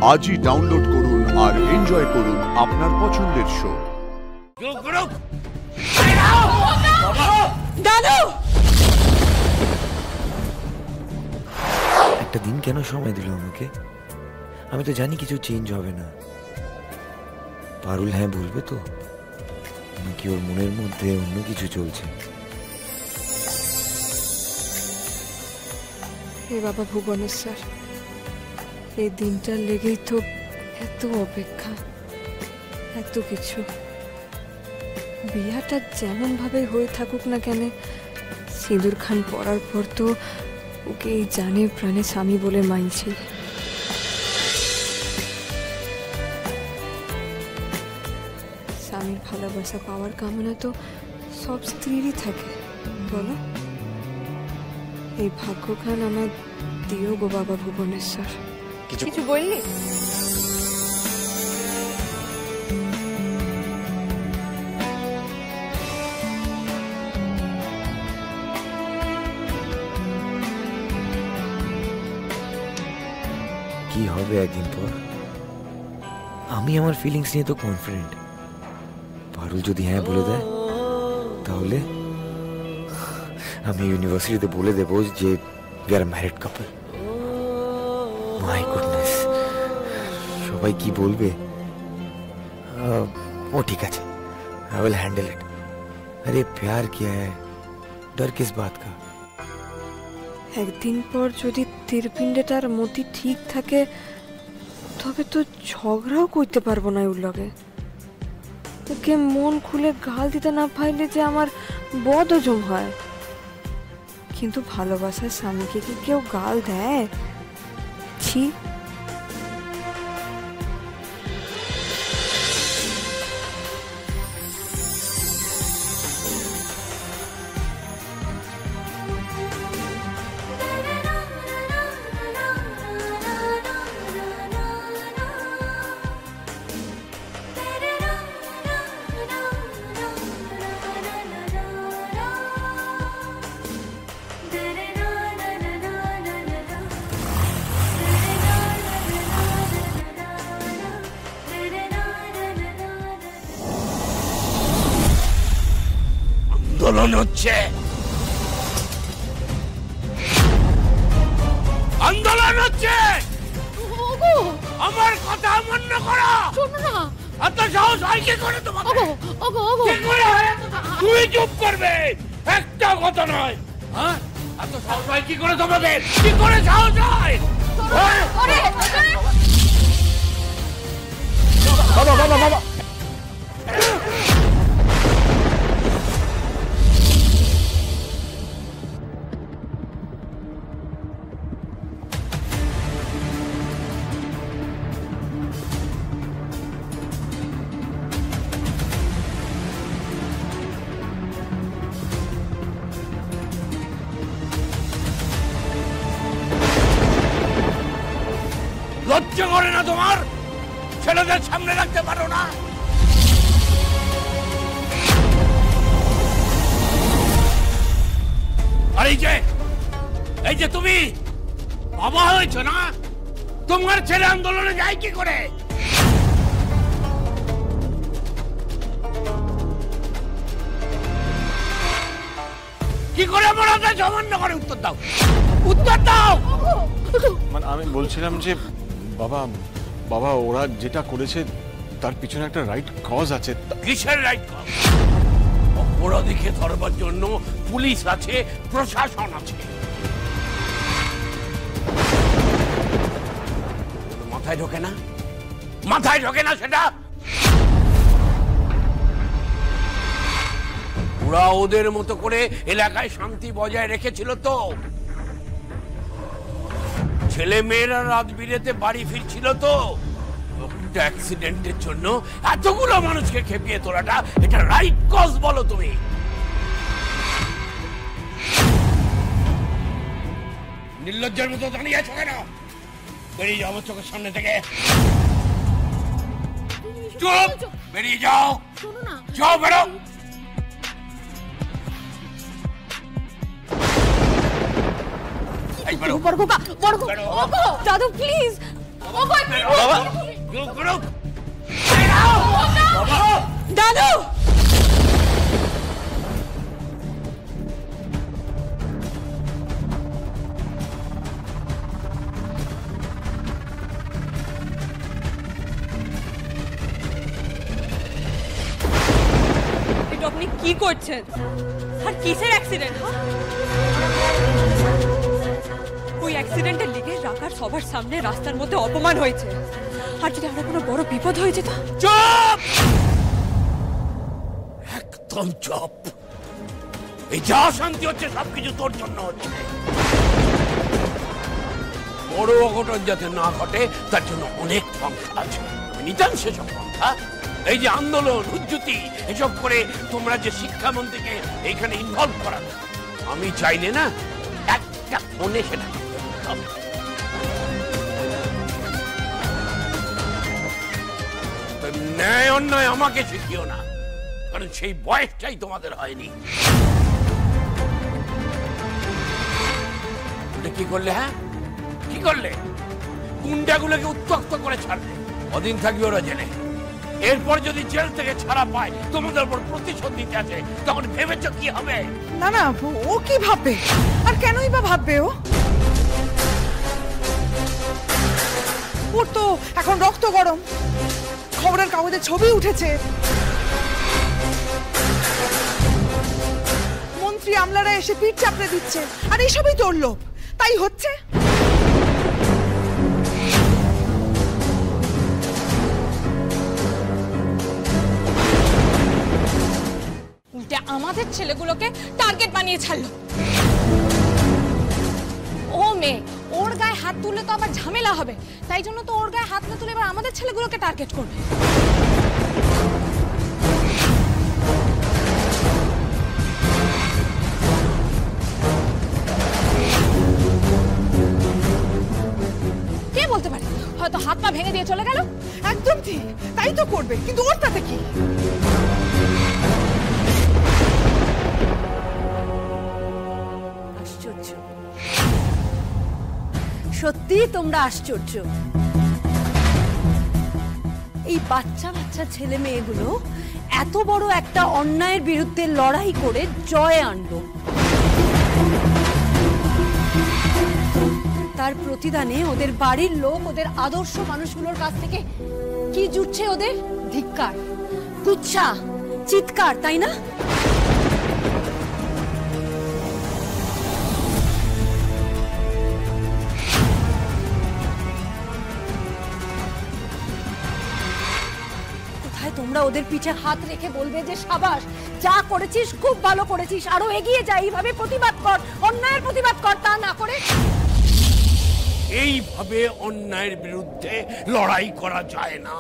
আজই ডাউনলোড করুন আর এনজয় করুন আপনার পছন্দের শো। একটা দিন কেন সময় দিল আমাকে? আমি তো জানি কিছু চেঞ্জ হবে না। পারুল হ্যাঁ বলবে তো, নাকি ওর মনের মধ্যে অন্য কিছু চলছে? হে বাবা ভুবনেশ্বর, এই দিনটার লেগেই তো এত অপেক্ষা, এত কিছু। বিয়াটা যেমন ভাবে হয়ে থাকুক না কেন, সিঁদুর খান পরার পর তো ওকে এই জানে প্রাণে স্বামী বলে মানছি। স্বামীর ভালোবাসা পাওয়ার কামনা তো সব স্ত্রীরই থাকে, বলো? এই ভাগ্যখান আমার দিও গো বাবা ভুবনেশ্বর। কিছু বললি? কি হবে একদিন পর? আমি আমার ফিলিংস নিয়ে তো কনফিডেন্ট। পারুল যদি হ্যাঁ বলে দেয়, তাহলে আমি ইউনিভার্সিটিতে বলে দেবো যে we are married couple. My goodness, সবাই কি বলবে? ও ঠিক আছে, आई विल हैंडल इट। अरे प्यार किया है, डर किस बात का? একদিন পর যদি তীরপিণ্ডেটার মতি ঠিক থাকে, তবে তো ঝগড়াও করতে পারবো না ওর লগে। ওকে মন খুলে গাল দিতে না পাইলে যে আমার বদ হজম হয়। কিন্তু ভালোবাসার স্বামীকে কি কেউ গাল দেয়? ছি। আন্দোলন হচ্ছে, আন্দোলন হচ্ছে। আমার কথা অমান্য করো। শোনো না, এত সাহস হয় কি করে তোমাকে? তুমি চুপ করবে, একটা কথা নয়। হ্যাঁ, এত সাহস হয় কি করে তোমাদের? কি করে সাহস হয়? বাবা বাবা বাবা, লজ্জা করে না তোমার? ছেলেদের সামনে রাখতে পারো না? আর এই যে তুমি বাবা হয়েছ না, তোমার ছেলে আন্দোলনে যায় কি করে? কি করে মরাতে সামান্য করে? উত্তর দাও, উত্তর দাও। মানে আমি বলছিলাম যে বাবা বাবা ওরা যেটা করেছে তার পিছনে একটা রাইট কজ আছে। কিসের রাইট কজ? অপরাধীকে ধরবার জন্য পুলিশ আছে, প্রশাসন আছে। মাথায় ঢোকে না, মাথায় ঢোকে না সেটা? ওরা ওদের মতো করে এলাকায় শান্তি বজায় রেখেছিল তো। ছেলে মেয়েরা রাত বিরেতে বাড়ি ফিরছিল তো। অ্যাক্সিডেন্টের জন্য এতগুলো মানুষকে খেপিয়ে তোলাটা, এটা রাইট কজ বলো তুমি? নির্লজ্জের মতো দাঁড়িয়ে আছো কেন? বেরিয়ে যাও আমার চোখের সামনে থেকে। চুপ, বেরিয়ে যাও। যাও, বেরো। দাদু প্লিজ, দাদু এটা আপনি কি করছেন? আর কিসের অ্যাক্সিডেন্ট? ওই অ্যাক্সিডেন্টের লিগে রাখার সবার সামনে রাস্তার মধ্যে অপমান হয়েছে। আর যদি আরো কোনো বড় বিপদ হয়ে যেত? চুপ! একদম চুপ। এই যা শান্তি হচ্ছে সবকিছু তোর জন্য হচ্ছে। বড় অঘটন যাতে না ঘটে তার জন্য অনেক পন্থা আছে, আমি নিতাম সেসব পন্থা। এই যে আন্দোলন উজ্জুতি এসব করে তোমরা যে শিক্ষামন্ত্রীকে এইখানে ইনভলভ করাবে, আমি চাইলে না একটা ফোনে সেটা করতে পারতাম। ন্যায় অন্যায় আমাকে শিখিও না, কারণ সেই বয়সটাই তোমাদের হয়নি। কি করলে? হ্যাঁ কি করলে? গুন্ডাগুলোকে উত্ত্যক্ত করে ছাড়লে, কদিন থাকবে ওরা জেলে। এরপর যদি জেল থেকে ছাড়া পায় তোমাদের উপর প্রতিশোধ দিতে আছে, তখন ভেবেছ কি হবে? না না, ও কি ভাববে? আর কেনই বা ভাববে? ওর তো এখন রক্ত গরম, খবরের কাগজে ছবি উঠেছে, মন্ত্রী আমলারা এসে পিঠ চাপড়ে দিচ্ছে, আর এইসবই তোর লোভ, তাই হচ্ছে। উল্টে আমাদের ছেলেগুলোকে টার্গেট বানিয়ে ছাড়লো। ও মেয়ে, ওর গায়ে হাত তুললে তো আবার ঝামেলা হবে, তাই জন্য তো ওর গায়ে হাত না তুলে এবার আমাদের ছেলেগুলোকে টার্গেট করবে। কে বলতে পারে? হয়তো হাত পা ভেঙে দিয়ে চলে গেল। একদম ঠিক, তাই তো করবে, কিন্তু ওর তাতে কি? আশ্চর্য, সত্যি তোমরা আশ্চর্য। এই বাচ্চা বাচ্চা ছেলে মেয়েগুলো এত বড় একটা অন্যায়ের বিরুদ্ধে লড়াই করে জয় আনলো, তার প্রতিদানে ওদের বাড়ির লোক ওদের আদর্শ মানুষগুলোর কাছ থেকে কি জুটছে? ওদের ধিক্কার, কুৎসা, চিৎকার, তাই না? তোমরা ওদের পিছে হাত রেখে বলবে যে সাবাস, যা করেছিস খুব ভালো করেছিস, আরো এগিয়ে যা, এইভাবে প্রতিবাদ কর, অন্যায়ের প্রতিবাদ কর। তা না করে এইভাবে অন্যায়ের বিরুদ্ধে লড়াই করা যায় না।